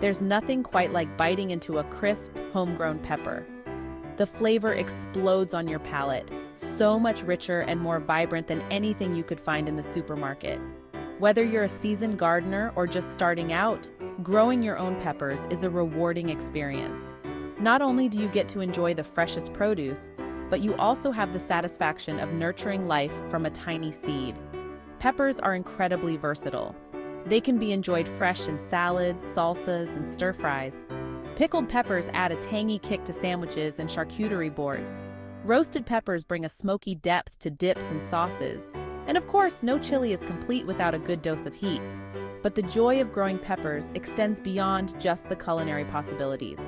There's nothing quite like biting into a crisp, homegrown pepper. The flavor explodes on your palate, so much richer and more vibrant than anything you could find in the supermarket. Whether you're a seasoned gardener or just starting out, growing your own peppers is a rewarding experience. Not only do you get to enjoy the freshest produce, but you also have the satisfaction of nurturing life from a tiny seed. Peppers are incredibly versatile. They can be enjoyed fresh in salads, salsas, and stir-fries. Pickled peppers add a tangy kick to sandwiches and charcuterie boards. Roasted peppers bring a smoky depth to dips and sauces. And of course, no chili is complete without a good dose of heat. But the joy of growing peppers extends beyond just the culinary possibilities.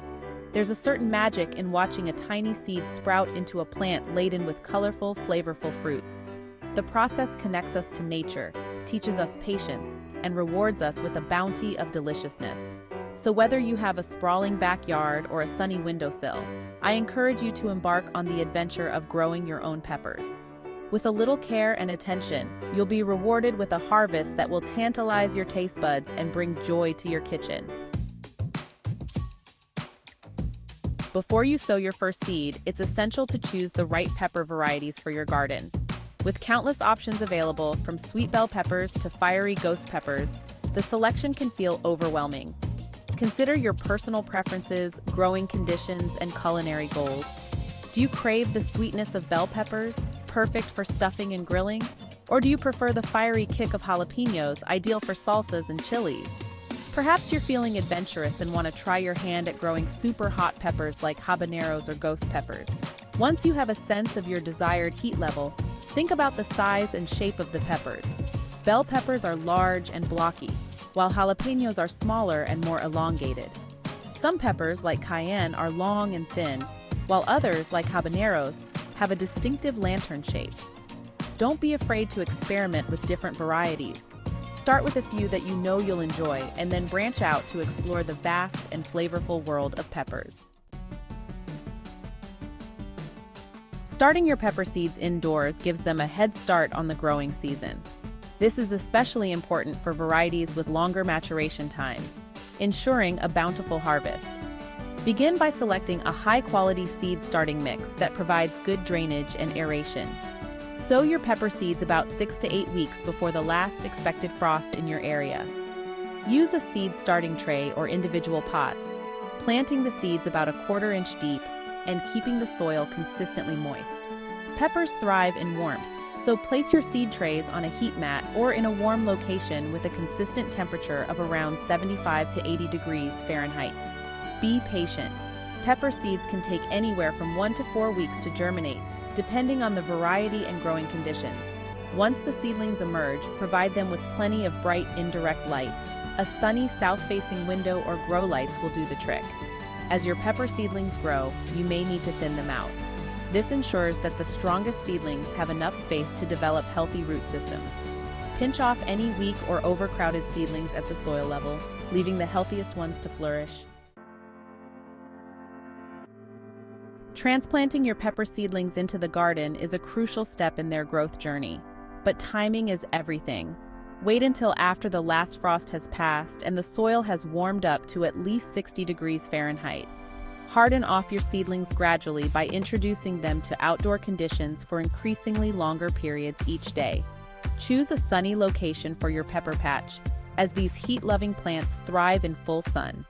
There's a certain magic in watching a tiny seed sprout into a plant laden with colorful, flavorful fruits. The process connects us to nature, teaches us patience, and rewards us with a bounty of deliciousness. So whether you have a sprawling backyard or a sunny windowsill, I encourage you to embark on the adventure of growing your own peppers. With a little care and attention, you'll be rewarded with a harvest that will tantalize your taste buds and bring joy to your kitchen. Before you sow your first seed, it's essential to choose the right pepper varieties for your garden. With countless options available, from sweet bell peppers to fiery ghost peppers, the selection can feel overwhelming. Consider your personal preferences, growing conditions, and culinary goals. Do you crave the sweetness of bell peppers, perfect for stuffing and grilling? Or do you prefer the fiery kick of jalapeños, ideal for salsas and chilies? Perhaps you're feeling adventurous and want to try your hand at growing super hot peppers like habaneros or ghost peppers. Once you have a sense of your desired heat level, think about the size and shape of the peppers. Bell peppers are large and blocky, while jalapeños are smaller and more elongated. Some peppers, like cayenne, are long and thin, while others, like habaneros, have a distinctive lantern shape. Don't be afraid to experiment with different varieties. Start with a few that you know you'll enjoy, and then branch out to explore the vast and flavorful world of peppers. Starting your pepper seeds indoors gives them a head start on the growing season. This is especially important for varieties with longer maturation times, ensuring a bountiful harvest. Begin by selecting a high-quality seed starting mix that provides good drainage and aeration. Sow your pepper seeds about 6 to 8 weeks before the last expected frost in your area. Use a seed starting tray or individual pots, planting the seeds about 1/4 inch deep and keeping the soil consistently moist. Peppers thrive in warmth, so place your seed trays on a heat mat or in a warm location with a consistent temperature of around 75 to 80 degrees Fahrenheit. Be patient. Pepper seeds can take anywhere from 1 to 4 weeks to germinate, depending on the variety and growing conditions. Once the seedlings emerge, provide them with plenty of bright indirect light. A sunny south-facing window or grow lights will do the trick. As your pepper seedlings grow, you may need to thin them out. This ensures that the strongest seedlings have enough space to develop healthy root systems. Pinch off any weak or overcrowded seedlings at the soil level, leaving the healthiest ones to flourish. Transplanting your pepper seedlings into the garden is a crucial step in their growth journey. But timing is everything. Wait until after the last frost has passed and the soil has warmed up to at least 60 degrees Fahrenheit. Harden off your seedlings gradually by introducing them to outdoor conditions for increasingly longer periods each day. Choose a sunny location for your pepper patch, as these heat-loving plants thrive in full sun.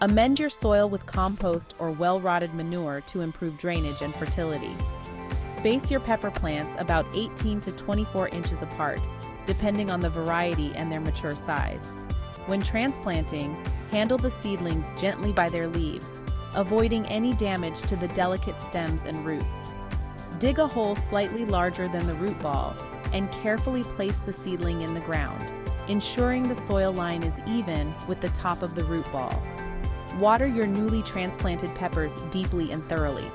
Amend your soil with compost or well-rotted manure to improve drainage and fertility. Space your pepper plants about 18 to 24 inches apart, depending on the variety and their mature size. When transplanting, handle the seedlings gently by their leaves, avoiding any damage to the delicate stems and roots. Dig a hole slightly larger than the root ball and carefully place the seedling in the ground, ensuring the soil line is even with the top of the root ball. Water your newly transplanted peppers deeply and thoroughly.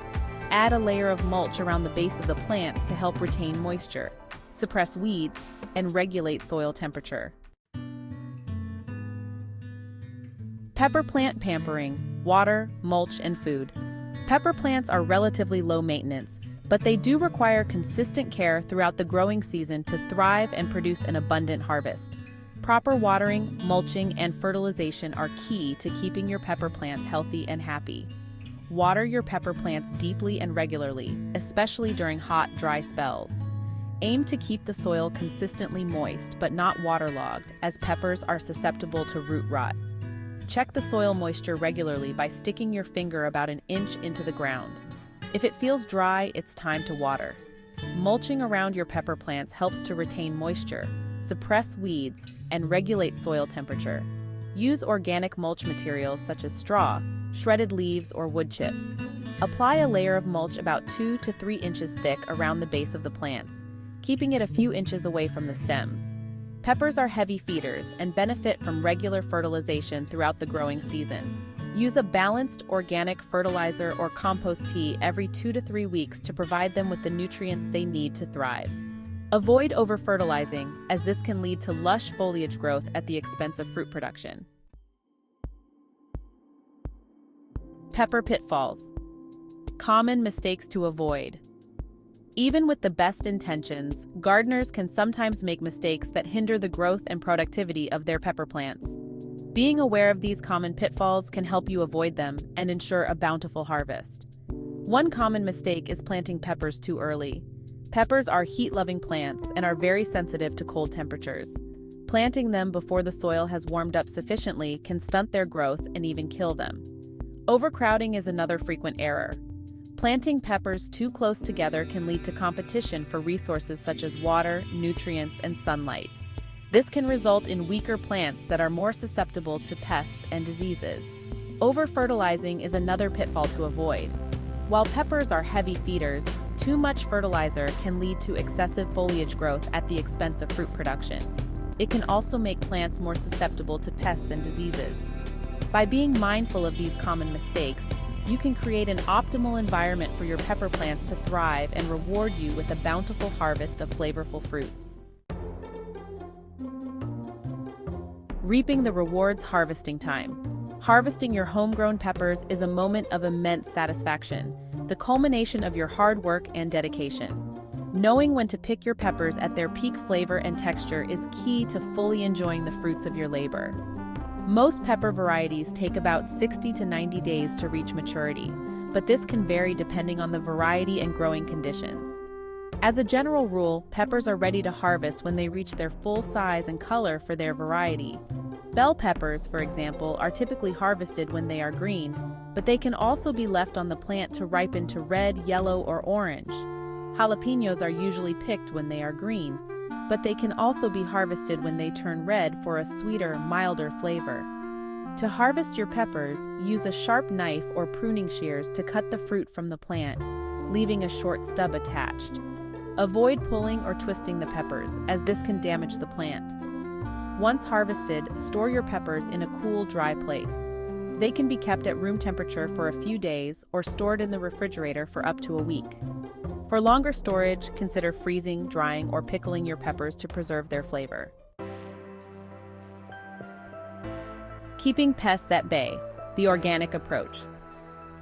Add a layer of mulch around the base of the plants to help retain moisture, suppress weeds, and regulate soil temperature. Pepper plant pampering: water, mulch, and food. Pepper plants are relatively low maintenance, but they do require consistent care throughout the growing season to thrive and produce an abundant harvest. Proper watering, mulching, and fertilization are key to keeping your pepper plants healthy and happy. Water your pepper plants deeply and regularly, especially during hot, dry spells. Aim to keep the soil consistently moist but not waterlogged, as peppers are susceptible to root rot. Check the soil moisture regularly by sticking your finger about an inch into the ground. If it feels dry, it's time to water. Mulching around your pepper plants helps to retain moisture, suppress weeds, and regulate soil temperature. Use organic mulch materials such as straw, shredded leaves, or wood chips. Apply a layer of mulch about 2 to 3 inches thick around the base of the plants, keeping it a few inches away from the stems. Peppers are heavy feeders and benefit from regular fertilization throughout the growing season. Use a balanced organic fertilizer or compost tea every 2 to 3 weeks to provide them with the nutrients they need to thrive. Avoid over-fertilizing, as this can lead to lush foliage growth at the expense of fruit production. Pepper pitfalls. Common mistakes to avoid. Even with the best intentions, gardeners can sometimes make mistakes that hinder the growth and productivity of their pepper plants. Being aware of these common pitfalls can help you avoid them and ensure a bountiful harvest. One common mistake is planting peppers too early. Peppers are heat-loving plants and are very sensitive to cold temperatures. Planting them before the soil has warmed up sufficiently can stunt their growth and even kill them. Overcrowding is another frequent error. Planting peppers too close together can lead to competition for resources such as water, nutrients, and sunlight. This can result in weaker plants that are more susceptible to pests and diseases. Over-fertilizing is another pitfall to avoid. While peppers are heavy feeders, too much fertilizer can lead to excessive foliage growth at the expense of fruit production. It can also make plants more susceptible to pests and diseases. By being mindful of these common mistakes, you can create an optimal environment for your pepper plants to thrive and reward you with a bountiful harvest of flavorful fruits. Reaping the rewards harvesting time. Harvesting your homegrown peppers is a moment of immense satisfaction, the culmination of your hard work and dedication. Knowing when to pick your peppers at their peak flavor and texture is key to fully enjoying the fruits of your labor. Most pepper varieties take about 60 to 90 days to reach maturity, but this can vary depending on the variety and growing conditions. As a general rule, peppers are ready to harvest when they reach their full size and color for their variety. Bell peppers, for example, are typically harvested when they are green, but they can also be left on the plant to ripen to red, yellow, or orange. Jalapeños are usually picked when they are green, but they can also be harvested when they turn red for a sweeter, milder flavor. To harvest your peppers, use a sharp knife or pruning shears to cut the fruit from the plant, leaving a short stub attached. Avoid pulling or twisting the peppers, as this can damage the plant. Once harvested, store your peppers in a cool, dry place. They can be kept at room temperature for a few days or stored in the refrigerator for up to a week. For longer storage, consider freezing, drying, or pickling your peppers to preserve their flavor. Keeping pests at bay, the organic approach.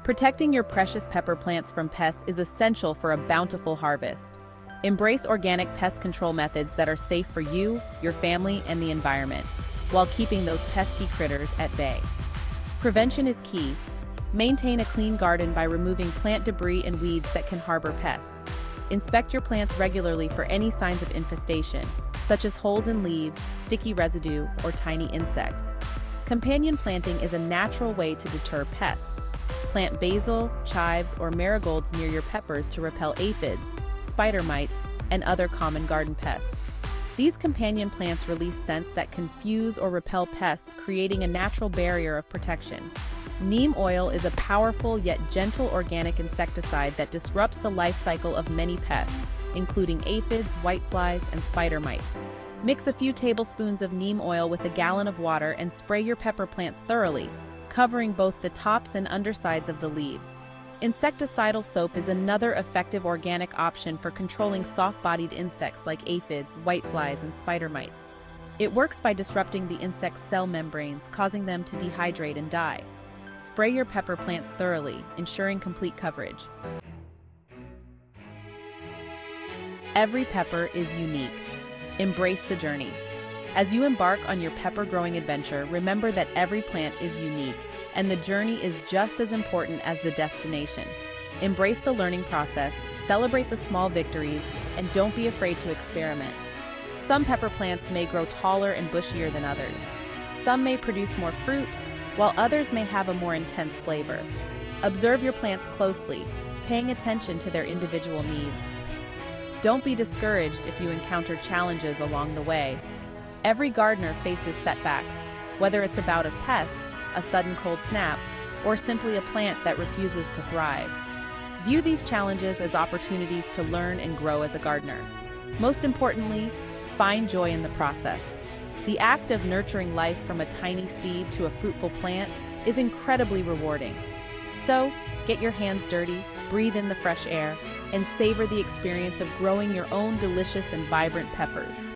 Protecting your precious pepper plants from pests is essential for a bountiful harvest. Embrace organic pest control methods that are safe for you, your family, and the environment, while keeping those pesky critters at bay. Prevention is key. Maintain a clean garden by removing plant debris and weeds that can harbor pests. Inspect your plants regularly for any signs of infestation, such as holes in leaves, sticky residue, or tiny insects. Companion planting is a natural way to deter pests. Plant basil, chives, or marigolds near your peppers to repel aphids, spider mites, and other common garden pests. These companion plants release scents that confuse or repel pests, creating a natural barrier of protection. Neem oil is a powerful yet gentle organic insecticide that disrupts the life cycle of many pests, including aphids, whiteflies, and spider mites. Mix a few tablespoons of neem oil with a gallon of water and spray your pepper plants thoroughly, covering both the tops and undersides of the leaves. Insecticidal soap is another effective organic option for controlling soft-bodied insects like aphids, whiteflies, and spider mites. It works by disrupting the insect's cell membranes, causing them to dehydrate and die. Spray your pepper plants thoroughly, ensuring complete coverage. Every pepper is unique. Embrace the journey. As you embark on your pepper growing adventure, remember that every plant is unique, and the journey is just as important as the destination. Embrace the learning process, celebrate the small victories, and don't be afraid to experiment. Some pepper plants may grow taller and bushier than others. Some may produce more fruit, while others may have a more intense flavor. Observe your plants closely, paying attention to their individual needs. Don't be discouraged if you encounter challenges along the way. Every gardener faces setbacks, whether it's a bout of pests, a sudden cold snap, or simply a plant that refuses to thrive. View these challenges as opportunities to learn and grow as a gardener. Most importantly, find joy in the process. The act of nurturing life from a tiny seed to a fruitful plant is incredibly rewarding. So, get your hands dirty, breathe in the fresh air, and savor the experience of growing your own delicious and vibrant peppers.